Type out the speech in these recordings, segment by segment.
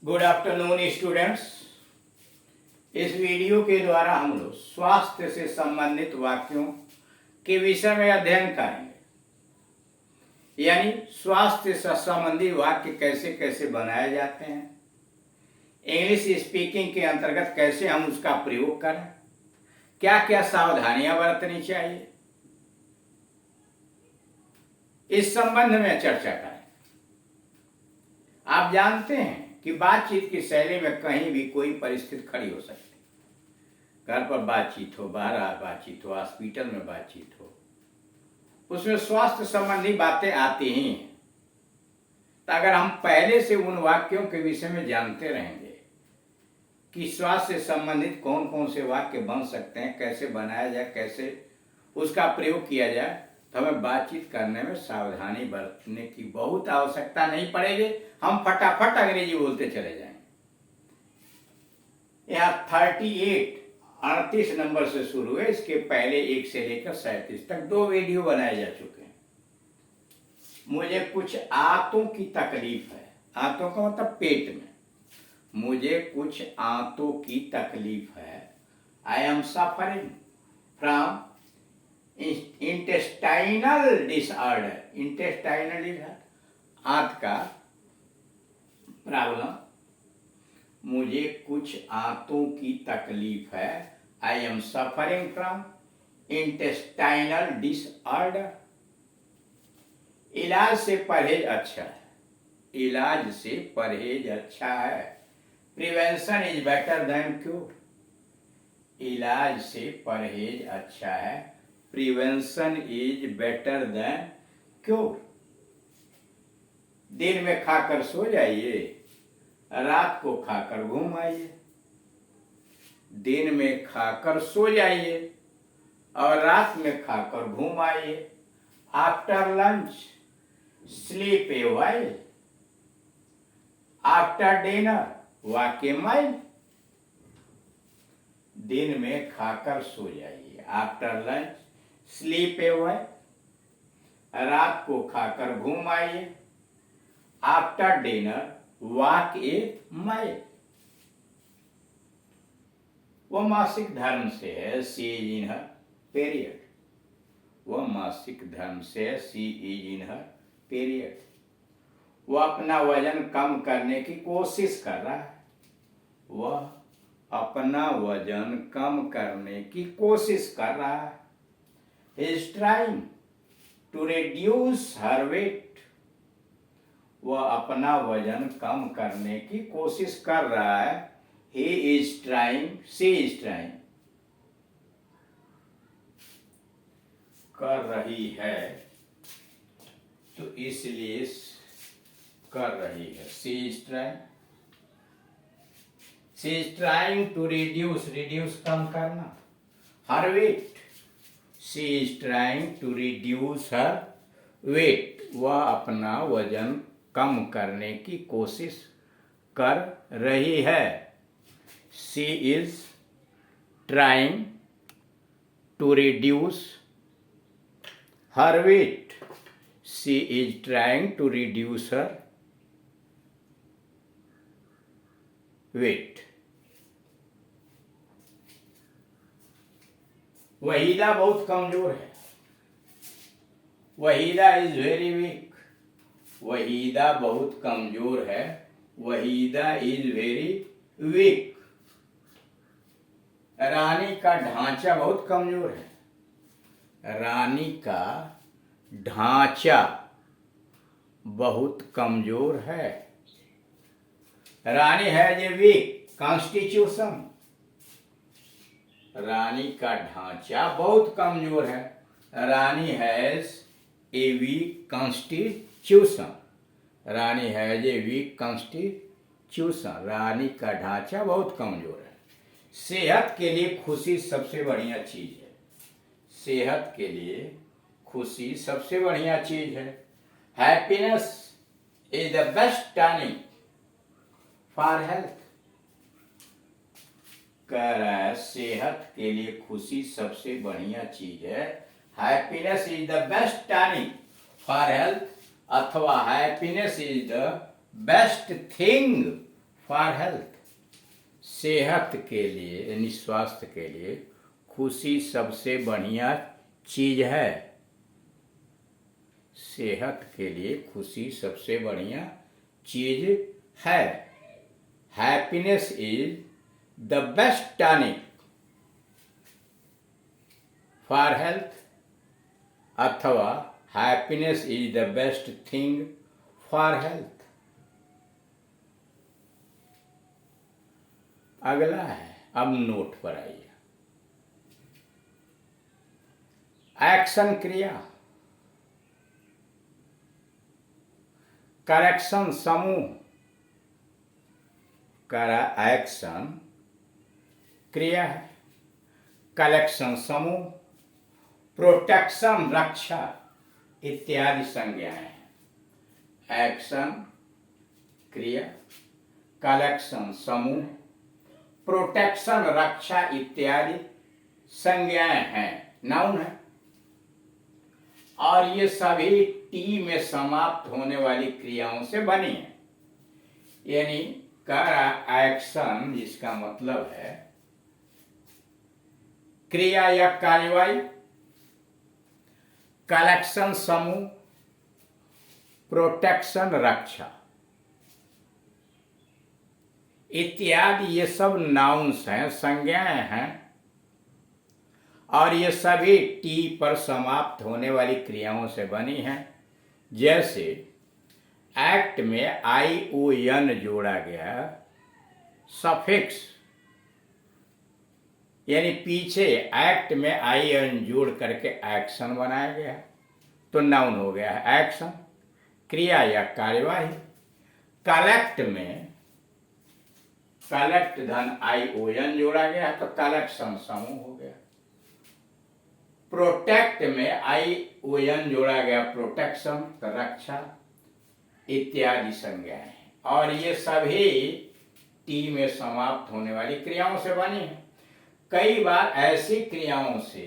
Good afternoon students. इस video के द्वारा हम लोग स्वास्थ्य से संबंधित वाक्यों के विषय में अध्ययन करेंगे, यानी स्वास्थ्य से संबंधित वाक्य कैसे कैसे बनाए जाते हैं, इंग्लिश स्पीकिंग के अंतर्गत कैसे हम उसका प्रयोग करें, क्या क्या सावधानियां बरतनी चाहिए, इस संबंध में चर्चा करें। आप जानते हैं कि बातचीत की शैली में कहीं भी कोई परिस्थिति खड़ी हो सकती है। घर पर बातचीत हो, बाहर बातचीत हो, हॉस्पिटल में बातचीत हो, उसमें स्वास्थ्य संबंधी बातें आती ही हैं। तो अगर हम पहले से उन वाक्यों के विषय में जानते रहेंगे कि स्वास्थ्य से संबंधित कौन कौन से वाक्य बन सकते हैं, कैसे बनाया जाए, कैसे उसका प्रयोग किया जाए, तो हमें बातचीत करने में सावधानी बरतने की बहुत आवश्यकता नहीं पड़ेगी। हम फटाफट अंग्रेजी बोलते चले जाएंगे। यहाँ 38 नंबर से शुरू है। इसके पहले 1 से लेकर 37 तक 2 वीडियो बनाए जा चुके हैं। मुझे कुछ आंतों की तकलीफ है। आंतों का मतलब पेट में। मुझे कुछ आंतों की तकलीफ है। I am suffering from intestinal disorder. Intestinal disorder आंत का प्रॉब्लम। मुझे कुछ आंतों की तकलीफ है। I am suffering from intestinal disorder. इलाज से परहेज अच्छा है। इलाज से परहेज अच्छा है। Prevention is better than cure. इलाज से परहेज अच्छा है। Prevention is better than cure. दिन में खाकर सो जाइए, रात को खाकर घूम आइए। दिन में खाकर सो जाइए और रात में खाकर घूम आइए। आफ्टर लंच स्लीप ए व्हाइल। आफ्टर डिनर वॉक ए माइल। दिन में खाकर सो जाइए। आफ्टर लंच स्लीप ए व्हाइल। रात को खाकर घूम आइए। आफ्टर डिनर वॉक ए माइल। वो मासिक धर्म से है। सी इज इन हर पीरियड। वह मासिक धर्म से। सी इज इन हर पीरियड। वह अपना वजन कम करने की कोशिश कर रहा है। वह अपना वजन कम करने की कोशिश कर रहा है। He is trying to reduce her weight. वह अपना वजन कम करने की कोशिश कर रहा है। He is trying, she is trying, कर रही है, तो इसलिए कर रही है। She is trying. She is trying to reduce कम करना, her weight. She is trying to reduce her weight. वह अपना वजन कम करने की कोशिश कर रही है। She is trying to reduce her weight. She is trying to reduce her weight. Waheeda बहुत कमजोर है। Waheeda is very weak. Waheeda बहुत कमजोर है। Waheeda is very weak. Rani का ढांचा बहुत कमजोर है। रानी का ढांचा बहुत कमजोर है। Rani has a weak constitution. Rani का ढांचा बहुत कमजोर है। Rani has a weak constitution. Rani has a weak constitution. Rani का ढांचा बहुत कमजोर है। सेहत के लिए खुशी सबसे बढ़िया चीज है। सेहत के लिए खुशी सबसे बढ़िया चीज है। Happiness is the best tonic for health. कह रहा है सेहत के लिए खुशी सबसे बढ़िया चीज है। Happiness is the best tonic for health, अथवा happiness is the best thing for health, सेहत के लिए यानी स्वास्थ्य के लिए खुशी सबसे बढ़िया चीज है। सेहत के लिए खुशी सबसे बढ़िया चीज है। Happiness is the best tonic for health, अथवा happiness is the best thing for health. अगला है, अब नोट पर आइए। एक्शन क्रिया, करेक्शन समूह, एक्शन क्रिया है, कलेक्शन समूह, प्रोटेक्शन रक्षा इत्यादि संज्ञाएं हैं। एक्शन क्रिया, कलेक्शन समूह, प्रोटेक्शन रक्षा इत्यादि संज्ञाएं हैं, नाउन है। और ये सभी टी में समाप्त होने वाली क्रियाओं से बनी है। यानी एक्शन, जिसका मतलब है क्रिया या कार्यवाही, कलेक्शन समूह, प्रोटेक्शन रक्षा इत्यादि, ये सब नाउन्स हैं, संज्ञाएं हैं। और ये सभी टी पर समाप्त होने वाली क्रियाओं से बनी हैं। जैसे एक्ट में ION जोड़ा गया सफिक्स, यानी पीछे एक्ट में ION जोड़ करके एक्शन बनाया गया, तो नाउन हो गया है एक्शन, क्रिया या कार्यवाही। कलेक्ट में कलेक्ट धन ION जोड़ा गया तो कलेक्शन समूह हो गया। प्रोटेक्ट में ION जोड़ा गया प्रोटेक्शन, तो रक्षा इत्यादि संज्ञाएं हैं। और ये सभी टी में समाप्त होने वाली क्रियाओं से बनी है। कई बार ऐसी क्रियाओं से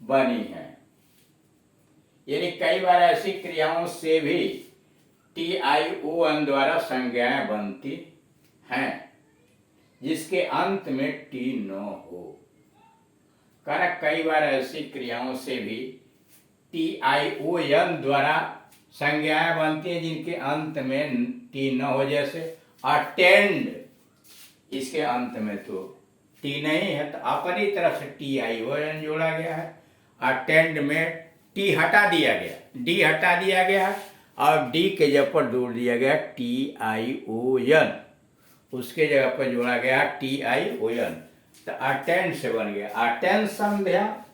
बनी है, यानी कई बार ऐसी क्रियाओं से भी TION द्वारा संज्ञाएं बनती हैं जिसके अंत में टी न हो। कारण कई बार ऐसी क्रियाओं से भी TION द्वारा संज्ञाएं बनती हैं जिनके अंत में टी न हो। जैसे अटेंड, इसके अंत में तो टी नहीं है, तो अपनी तरफ से TION जोड़ा गया है। अटेंड में टी हटा दिया गया, डी हटा दिया गया, और डी के जगह पर जोड़ दिया गया TION, उसके जगह पर जोड़ा गया TION, तो अटेंड से बन गया अटेंशन ध्यान।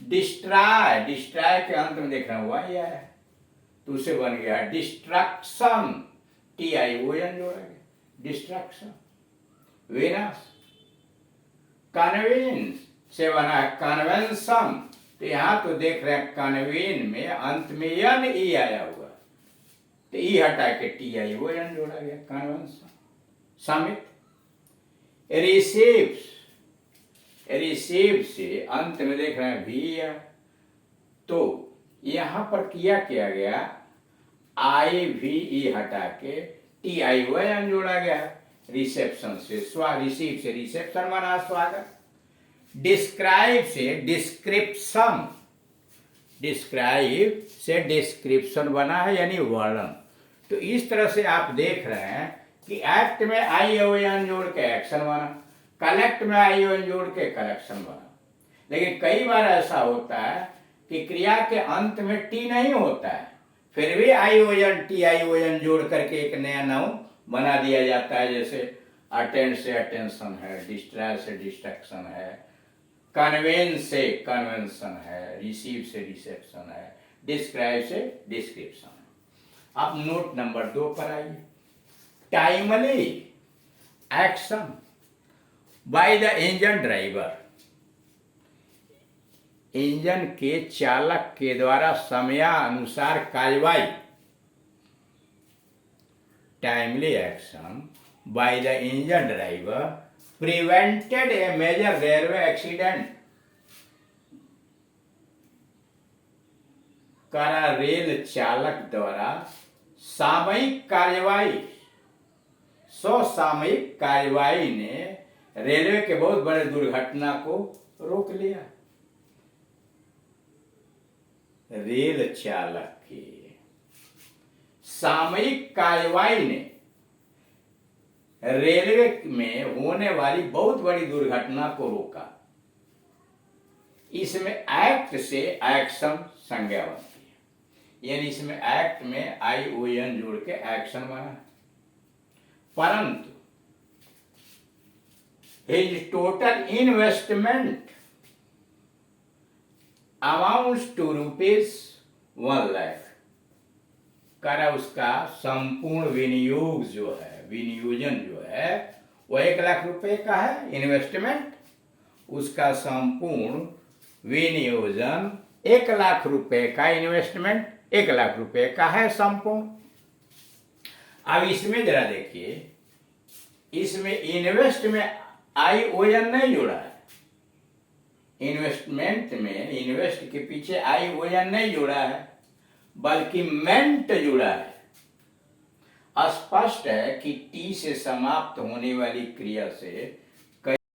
डिस्ट्रॉय, डिस्ट्रॉय के अंत में देख रहा हुआ यह है, तो उसे बन गया डिस्ट्रक्शन, TION जोड़ा गया डिस्ट्रक्शन। विनाश, कन्विंस से बना है कन्वेंशन, तो यहां तो देख रहे हैं कन्वीन में अंत में यन ई आया हुआ, तो ई हटा के TION जोड़ा गया कन्वेंशन। समित, रिसीव्स, रिसीव से अंत में देख रहे हैं भी, तो यहां पर किया गया IVE हटा के TION जोड़ा गया। रिसेप्शन से रिसीव से रिसेप्शन बना स्वागत। डिस्क्राइब से डिस्क्रिप्शन, डिस्क्राइब से डिस्क्रिप्शन बना है यानी वर्णन। तो इस तरह से आप देख रहे हैं कि एक्ट में ION जोड़ के एक्शन बना, कलेक्ट में ION जोड़ के कलेक्शन बना। लेकिन कई बार ऐसा होता है कि क्रिया के अंत में टी नहीं होता है, फिर भी TION जोड़ करके एक नया नाउन बना दिया जाता है। जैसे अटेंड से अटेंशन है, डिस्ट्रॉय से डिस्ट्रक्शन है, कन्वेंस से कन्वेंशन है, रिसीव से रिसेप्शन है, डिस्क्राइब से डिस्क्रिप्शन है। अब नोट नंबर 2 पर आइए। Timely action by the engine driver, engine के चालक के द्वारा समयानुसार कार्यवाही। Timely action by the engine driver prevented a major railway accident, rail चालक द्वारा सामयिक कार्यवाही स्वसामयिक कार्यवाही ने रेलवे के बहुत बड़े दुर्घटना को रोक लिया। रेल चालक के सामयिक कार्यवाही ने रेलवे में होने वाली बहुत बड़ी दुर्घटना को रोका। इसमें एक्ट से एक्शन संज्ञा बनती है, यानी इसमें एक्ट में ION जोड़ के एक्शन बना। परंतु his total investment amounts to ₹1 lakh. करा उसका संपूर्ण विनियोग जो है, विनियोजन जो है वो 1 लाख रुपए का है इन्वेस्टमेंट। उसका संपूर्ण विनियोजन 1 लाख रुपए का, इन्वेस्टमेंट 1 लाख रुपए का है संपूर्ण। अब इसमें जरा देखिए, इसमें इन्वेस्ट में ION नहीं जुड़ा है। इन्वेस्टमेंट में इन्वेस्ट के पीछे ION नहीं जुड़ा है, बल्कि मेंट जुड़ा है। स्पष्ट है कि टी से समाप्त होने वाली क्रिया से